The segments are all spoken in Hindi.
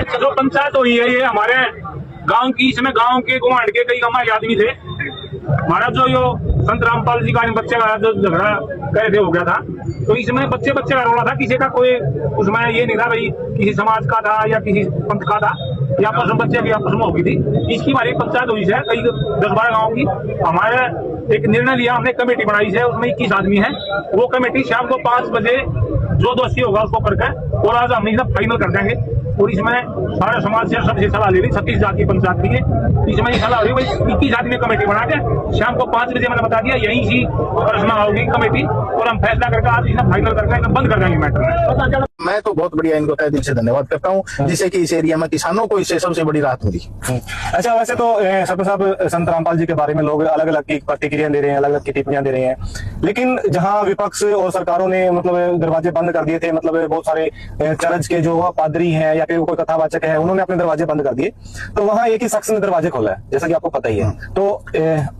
जो पंचायत हुई है ये हमारे गांव की, इसमें गांव के गुवांड के कई हमारे आदमी थे। हमारा जो संत रामपाल जी का बच्चे का जो झगड़ा कैसे हो गया था, तो इसमें बच्चे का रोला था, किसी का कोई उसमें ये नहीं था भाई किसी समाज का था या किसी पंथ का था, या आपस में बच्चे की आपस में होगी थी। इसकी हमारी पंचायत हुई है कई 10-12 गाँव की। हमारे एक निर्णय लिया, हमने कमेटी बनाई है, उसमें 21 आदमी है। वो कमेटी शाम को 5 बजे जो दोषी होगा उसको करके और आज हम इसमें फाइनल कर देंगे। और इसमें सारे समाज से सबसे सलाह ले ली, 36 जाति पंचायत की है, इसमें ये सलाह हो रही है 21 आदमी में कमेटी बना के शाम को 5 बजे मैंने बता दिया यहीं सी रचना होगी कमेटी, और हम फैसला करके आज इसमें फाइनल करके बंद कर देंगे मैटर। मैं तो बहुत बढ़िया इनको तहे दिल से धन्यवाद करता हूँ, जिससे कि इस एरिया में किसानों को इससे सबसे बड़ी राहत मिली। अच्छा, वैसे तो सरपंच साहब संत रामपाल जी के बारे में लोग अलग अलग की प्रतिक्रिया दे रहे हैं, अलग अलग की टिप्पणियां दे रहे हैं, लेकिन जहां विपक्ष और सरकारों ने मतलब दरवाजे बंद कर दिए थे, मतलब बहुत सारे चर्च के जो पादरी हैं या फिर कोई कथावाचक है उन्होंने अपने दरवाजे बंद कर दिए, तो वहां एक ही शख्स ने दरवाजे खोला है, जैसा कि आपको पता ही है। तो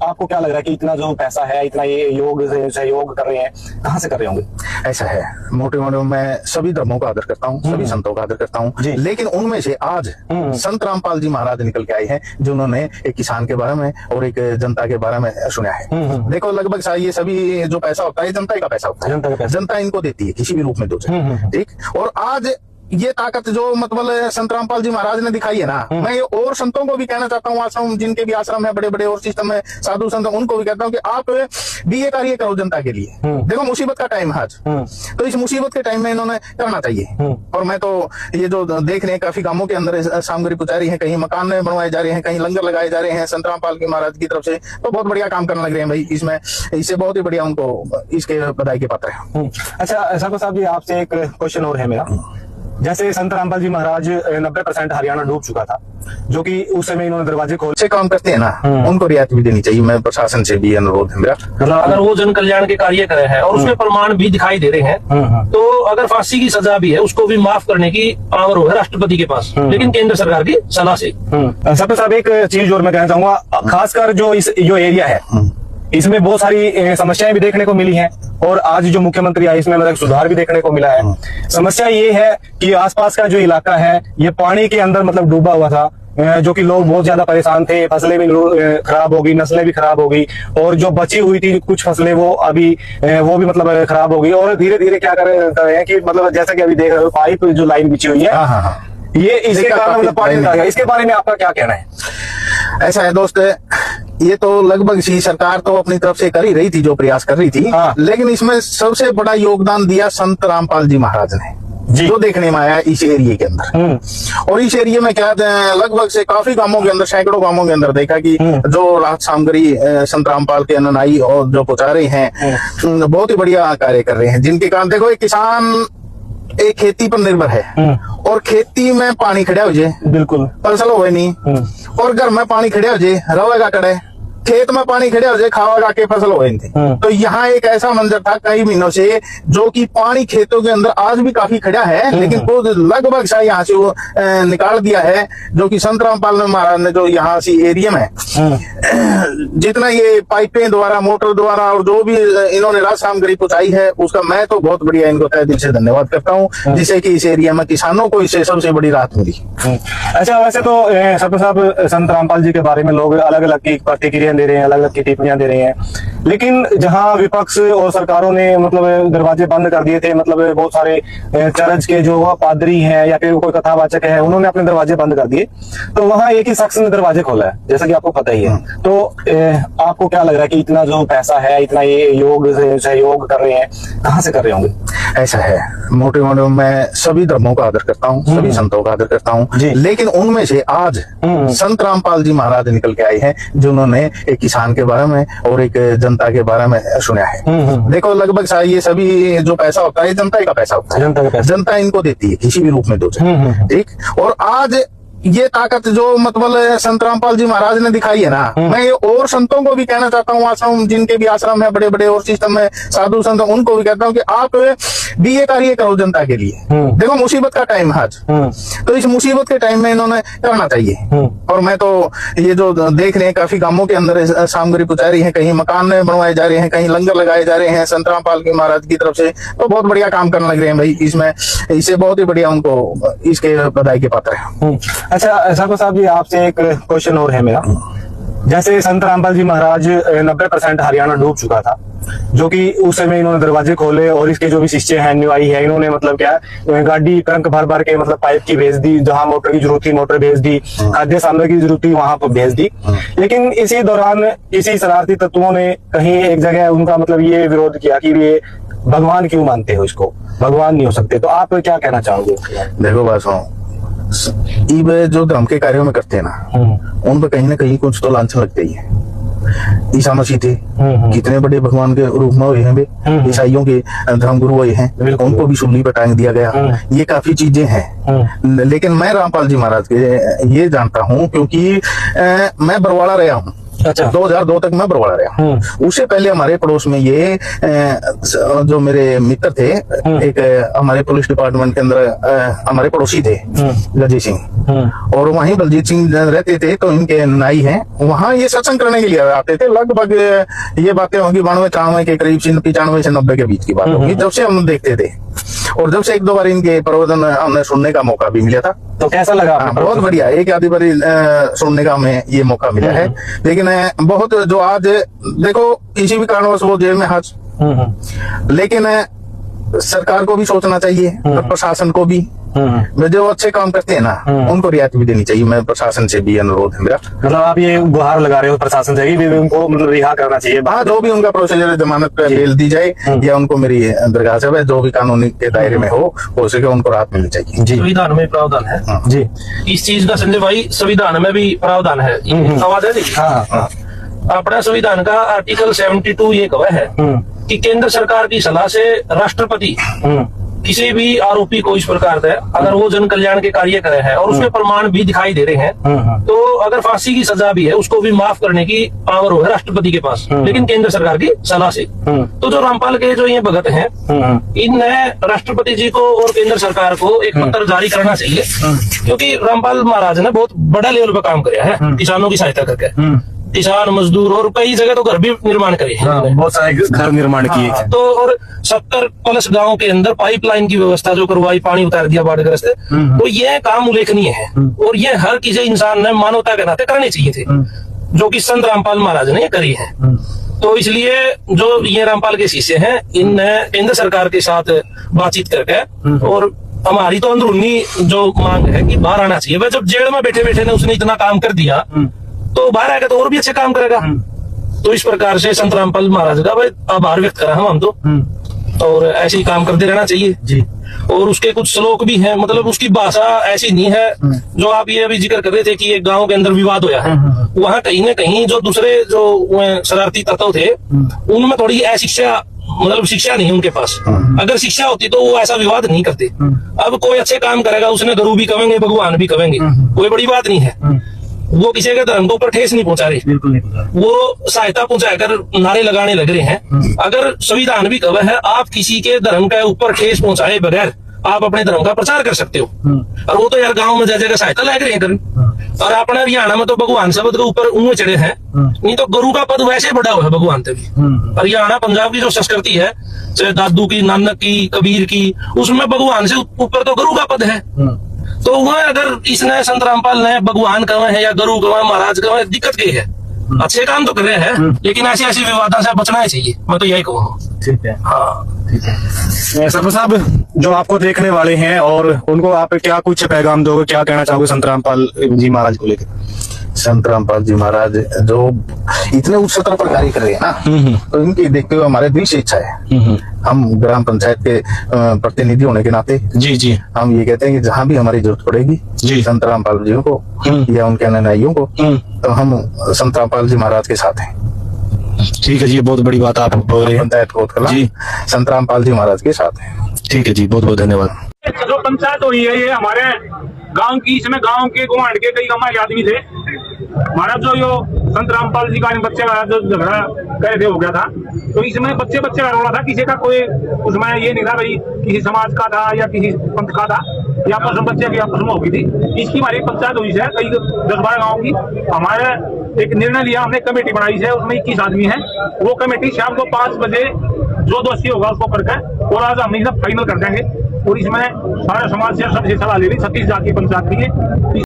आपको क्या लग रहा है कि इतना जो पैसा है, इतना ये योग सहयोग कर रहे हैं, कहाँ से कर रहे होंगे? ऐसा है, मोटे मोटे मैं सभी धर्मों का आदर करता हूँ, सभी संतों का आदर करता हूँ, लेकिन उनमें से आज संत रामपाल जी महाराज निकल के आए हैं, जिन्होंने एक किसान के बारे में और एक जनता के बारे में सुना है। देखो लगभग ये सभी जो पैसा होता है जनता का पैसा होता है, जनता इनको देती है किसी भी रूप में दो, ठीक। और आज ये ताकत जो मतलब संत रामपाल जी महाराज ने दिखाई है ना, मैं ये और संतों को भी कहना चाहता हूँ, आश्रम जिनके भी आश्रम है बड़े बड़े और सिस्टम है, साधु संत, उनको भी कहता हूँ कि आप भी ये कार्य करो जनता के लिए। देखो मुसीबत का टाइम है आज, तो इस मुसीबत के टाइम में इन्होंने करना चाहिए। और मैं तो ये जो देख रहे हैं काफी गांवों के अंदर सामग्री पहुंचा रही है, कहीं मकान बनवाए जा रहे हैं, कहीं लंगर लगाए जा रहे हैं संत रामपाल जी महाराज की तरफ से, तो बहुत बढ़िया काम करने लग रहे हैं भाई इसमें, इससे बहुत ही बढ़िया उनको इसके बधाई के पात्र है। अच्छा सरपंच साहब जी, आपसे एक क्वेश्चन और है मेरा। जैसे संत रामपाल जी महाराज 90% हरियाणा डूब चुका था, जो कि उस समय इन्होंने दरवाजे खोल से काम करते हैं ना, उनको रियायत भी देनी चाहिए। मैं प्रशासन से भी अनुरोध है मेरा, अगर वो जन कल्याण के कार्य करे हैं और उसमें प्रमाण भी दिखाई दे रहे हैं, तो अगर फांसी की सजा भी है उसको भी माफ करने की पावर हो है राष्ट्रपति के पास, लेकिन केंद्र सरकार की सलाह से। सरपंच साहब एक चीज और मैं कहना चाहूंगा, खासकर जो एरिया है इसमें बहुत सारी समस्याएं भी देखने को मिली हैं, और आज जो मुख्यमंत्री आए इसमें मतलब सुधार भी देखने को मिला है। समस्या ये है कि आसपास का जो इलाका है ये पानी के अंदर मतलब डूबा हुआ था, जो कि लोग बहुत ज्यादा परेशान थे, फसलें भी खराब हो गई, नस्लें भी खराब हो गई, और जो बची हुई थी कुछ फसलें वो भी मतलब खराब हो गई। और धीरे धीरे क्या कर रहे हैं कि मतलब जैसा कि अभी देख रहे हो पाइप जो लाइन बिछी हुई है, ये इसके कारण मतलब पानी आ गया। इसके बारे में आपका क्या कहना है? ऐसा है दोस्त, ये तो लगभग सी सरकार तो अपनी तरफ से कर ही रही थी, जो प्रयास कर रही थी, लेकिन इसमें सबसे बड़ा योगदान दिया संत रामपाल जी महाराज ने, जो देखने में आया इस एरिया के अंदर। और इस एरिया में क्या लगभग से काफी गांवों के अंदर, सैकड़ों गांवों के अंदर देखा कि जो राहत सामग्री संत रामपाल के अनुयायी और जो पहुंचा रहे हैं, बहुत ही बढ़िया कार्य कर रहे हैं, जिनके कारण देखो एक किसान एक खेती पर निर्भर है, और खेती में पानी खड़ा हो जाए बिल्कुल फसल हो नहीं, और घर में पानी खड़ा हो जाए रहेगा कड़े, खेत में पानी खड़े हो जाए खावागा के फसल हो थी। तो यहाँ एक ऐसा मंजर था कई महीनों से, जो कि पानी खेतों के अंदर आज भी काफी खड़ा है, लेकिन वो लगभग सा यहाँ से वो निकाल दिया है, जो कि संत रामपाल महाराज ने जो यहाँ से एरिया में जितना ये पाइपें द्वारा, मोटर द्वारा और जो भी इन्होंने राहत सामग्री पहुंचाई है, उसका मैं तो बहुत बढ़िया इनको तहे दिल से धन्यवाद करता हूँ, जिससे कि इस एरिया में किसानों को इससे सबसे बड़ी राहत मिली। अच्छा, वैसे तो सरपंच साहब संत रामपाल जी के बारे में लोग अलग अलग की प्रतिक्रिया दे रहे हैं, अलग अलग की टिप्पणियां दे रहे हैं, लेकिन जहां विपक्ष और सरकारों ने मतलब दरवाजे बंद कर दिए थे, मतलब बहुत सारे चर्च के जो पादरी हैं या फिर कोई कथावाचक है उन्होंने अपने दरवाजे बंद कर दिए, तो वहां एक ही शख्स ने दरवाजे खोला है, जैसा कि आपको पता ही है। तो आपको क्या लग रहा है कि इतना जो पैसा है, इतना ये योग सहयोग कर रहे हैं, कहाँ से कर रहे होंगे? ऐसा है, मोटे मोटे मैं सभी धर्मों का आदर करता हूँ, सभी संतों का आदर करता हूँ, लेकिन उनमें से आज संत रामपाल जी महाराज निकल के आए हैं, जिन्होंने एक किसान के बारे में और एक जनता के बारे में सुना है। देखो लगभग ये सभी जो पैसा होता है जनता का पैसा होता है, जनता इनको देती है किसी भी रूप में दो, ठीक। और आज ये ताकत जो मतलब संत रामपाल जी महाराज ने दिखाई है ना, मैं ये और संतों को भी कहना चाहता हूँ, आश्रम जिनके भी आश्रम है बड़े बड़े और सिस्टम है, साधु संत, उनको भी कहता हूँ कि आप भी ये कार्य करो जनता के लिए। देखो मुसीबत का टाइम है आज, तो इस मुसीबत के टाइम में इन्होंने करना चाहिए। और मैं तो ये जो देख रहे हैं काफी गांवों के अंदर सामग्री पहुंचा रही है, कहीं मकान बनवाए जा रहे हैं, कहीं लंगर लगाए जा रहे हैं संत रामपाल जी महाराज की तरफ से, तो बहुत बढ़िया काम करने लग रहे हैं भाई। इसमें इससे बहुत ही बढ़िया उनको इसके बधाई के पात्र है। अच्छा सरपंच साहब जी, आपसे एक क्वेश्चन और है मेरा। जैसे संत रामपाल जी महाराज 90% हरियाणा डूब चुका था, जो कि उस समय इन्होंने दरवाजे खोले और इसके जो भी शिष्य हैं न्युआई है, इन्होंने मतलब क्या गाड़ी ट्रंक भर भर के मतलब पाइप की भेज दी, जहां मोटर की जरूरत थी मोटर भेज दी, खाद्य सामग्री की जरूरत थी वहां पर भेज दी। लेकिन इसी दौरान किसी शरारती तत्वों ने कहीं एक जगह उनका मतलब ये विरोध किया कि ये भगवान क्यों मानते हो, इसको भगवान नहीं हो सकते। तो आप क्या कहना चाहोगे? देखो बात सुनो, ये जो धर्म के कार्यों में करते हैं ना, उन पर कहीं ना कहीं कुछ तो लांछन लगते ही है। ईसा मसीह थे, कितने बड़े भगवान के रूप में हुए हैं वे, ईसाइयों के धर्म गुरु हुए हैं, उनको भी सूली पर टांग दिया गया। ये काफी चीजें हैं। लेकिन मैं रामपाल जी महाराज के ये जानता हूँ क्योंकि मैं बरवाड़ा रहा हूँ। अच्छा, 2002 तक मैं बरवाड़ा रहा। उससे पहले हमारे पड़ोस में ये जो मेरे मित्र थे, एक हमारे पुलिस डिपार्टमेंट के अंदर हमारे पड़ोसी थे गजी सिंह, और वहीं बलजीत सिंह रहते थे। तो इनके नाई हैं, वहां ये सत्संग करने के लिए आते थे। लगभग ये बातें होंगी 92-93 के करीब, 95 से 90 के बीच की बात होगी, जब से हम देखते थे। और जब से एक दो बार इनके प्रवचन हमने सुनने का मौका भी मिला था। तो कैसा लगा? बहुत बढ़िया, एक आधी बारी सुनने का हमें ये मौका मिला है। लेकिन बहुत जो आज देखो किसी भी कारणवश वो जेल में हाथ, लेकिन सरकार को भी सोचना चाहिए और प्रशासन को भी, जो अच्छे काम करते हैं ना उनको रियायत भी देनी चाहिए। मैं प्रशासन से भी अनुरोध है मेरा। मतलब आप ये गुहार लगा रहे हो प्रशासन से कि उनको मतलब रिहा करना चाहिए? हाँ, जो भी उनका प्रोसीजर जमानत पे बेल दी जाए, या उनको मेरी दरगाह से जो भी कानूनी के दायरे में हो सके उनको राहत मिलनी चाहिए। जी, संविधान में प्रावधान है जी इस चीज का। संजय भाई, संविधान में भी प्रावधान है। आवाज है जी? हाँ। अपना संविधान का आर्टिकल 72 ये कहा है कि केंद्र सरकार की सलाह से राष्ट्रपति किसी भी आरोपी को इस प्रकार है, अगर वो जन कल्याण के कार्य करे हैं और उसमें प्रमाण भी दिखाई दे रहे हैं, तो अगर फांसी की सजा भी है उसको भी माफ करने की पावर है राष्ट्रपति के पास, लेकिन केंद्र सरकार की सलाह से। तो जो रामपाल के जो ये भगत हैं, इन राष्ट्रपति जी को और केंद्र सरकार को एक पत्र जारी करना चाहिए, क्योंकि रामपाल महाराज ने बहुत बड़ा लेवल पर काम किया है किसानों की सहायता करके। किसान मजदूर और कई जगह तो घर भी निर्माण करे हैं, बहुत सारे घर निर्माण किए। तो और 70+ गांव के अंदर पाइपलाइन की व्यवस्था जो करवाई, पानी उतार दिया बाढ़ग्रस्त, तो ये काम उल्लेखनीय है और ये हर किसी इंसान ने मानवता के नाते करने चाहिए थे, जो कि संत रामपाल महाराज ने करी है। तो इसलिए जो ये रामपाल के शिष्य हैं, इन केंद्र सरकार के साथ बातचीत करके, और हमारी तो अंदरूनी जो मांग है कि बाहर आना चाहिए। वह जब जेल में बैठे बैठे ने उसने इतना काम कर दिया, तो बाहर आएगा तो और भी अच्छे काम करेगा। तो इस प्रकार से संत रामपाल महाराज का भाई आभार व्यक्त करा हम तो, और ऐसे ही काम करते रहना चाहिए जी। और उसके कुछ श्लोक भी हैं, मतलब उसकी भाषा ऐसी नहीं है जो आप ये अभी जिक्र कर रहे थे कि एक गांव के अंदर विवाद होया है, वहां कहीं ना कहीं जो दूसरे जो शरारती तत्व थे उनमें थोड़ी अशिक्षा, मतलब शिक्षा नहीं उनके पास। अगर शिक्षा होती तो वो ऐसा विवाद नहीं करते। अब कोई अच्छे काम करेगा उसने गुरु भी कहेंगे, भगवान भी कहेंगे, कोई बड़ी बात नहीं है। वो किसी के धर्म के ऊपर ठेस नहीं पहुंचा रहे, बिल्कुल नहीं। वो सहायता पहुंचाकर नारे लगाने लग रहे हैं। अगर संविधान भी कहा है आप किसी के धर्म के ऊपर ठेस पहुंचाए बगैर आप अपने धर्म का प्रचार कर सकते हो, और वो तो यार गांव में जगह सहायता लग रहे हैं। और अपने हरियाणा में तो भगवान शब्द के ऊपर ऊंचे चढ़े हैं, नहीं तो गुरु का पद वैसे बड़ा हुआ है भगवान से भी। हरियाणा पंजाब की जो संस्कृति है, चाहे दादू की, नानक की, कबीर की, उसमें भगवान से ऊपर तो गुरु का पद है। तो वह अगर इसने संत रामपाल ने भगवान कहे हैं या गुरु कहे, महाराज कहे, दिक्कत क्या है? अच्छे काम तो कर रहे हैं, लेकिन ऐसी ऐसी विवादों से बचना ही चाहिए, मैं तो यही कहूँ। ठीक है, हाँ ठीक है। सरपंच साहब, जो आपको देखने वाले हैं और उनको आप क्या कुछ पैगाम दोगे, क्या कहना चाहोगे संत रामपाल जी महाराज को लेकर? संत रामपाल जी महाराज जो इतने उच्च स्तर पर कार्य कर रहे हैं ना, तो इनकी देखते हुए हमारे दिल से इच्छा है, हम ग्राम पंचायत के प्रतिनिधि होने के नाते जी हम ये कहते हैं कि जहाँ भी हमारी जरूरत पड़ेगी जी संत रामपाल जी को या उनके अनुयायियों को, तो हम संत रामपाल जी महाराज के साथ हैं। ठीक है जी, बहुत बड़ी बात आप बोल रहे हैं। पंचायत कोतकला जी संत रामपाल जी महाराज के साथ हैं। ठीक है जी, बहुत बहुत धन्यवाद। जो पंचायत हुई है ये हमारे गांव की, इसमें गांव के गुवांढ के कई हमारे आदमी थे। हमारा जो यो संत रामपाल जी का बच्चे का जो झगड़ा करे थे हो गया था, तो इसमें बच्चे बच्चे का रोला था, किसी का कोई उसमें ये नहीं था भाई किसी समाज का था या किसी पंथ का था, या आपस में बच्चे की आपस में होगी थी। इसकी हमारी पंचायत हुई है कई 10-12 गाँव की। हमारे एक निर्णय लिया, हमने कमेटी बनाई है, उसमें 21 आदमी है। वो कमेटी शाम को 5 बजे जो दोषी होगा उसको करके और आज हम इसे फाइनल कर देंगे। और इसमें सारे समाज से सबसे सलाह ले रही, 36 जाति पंचायत की है।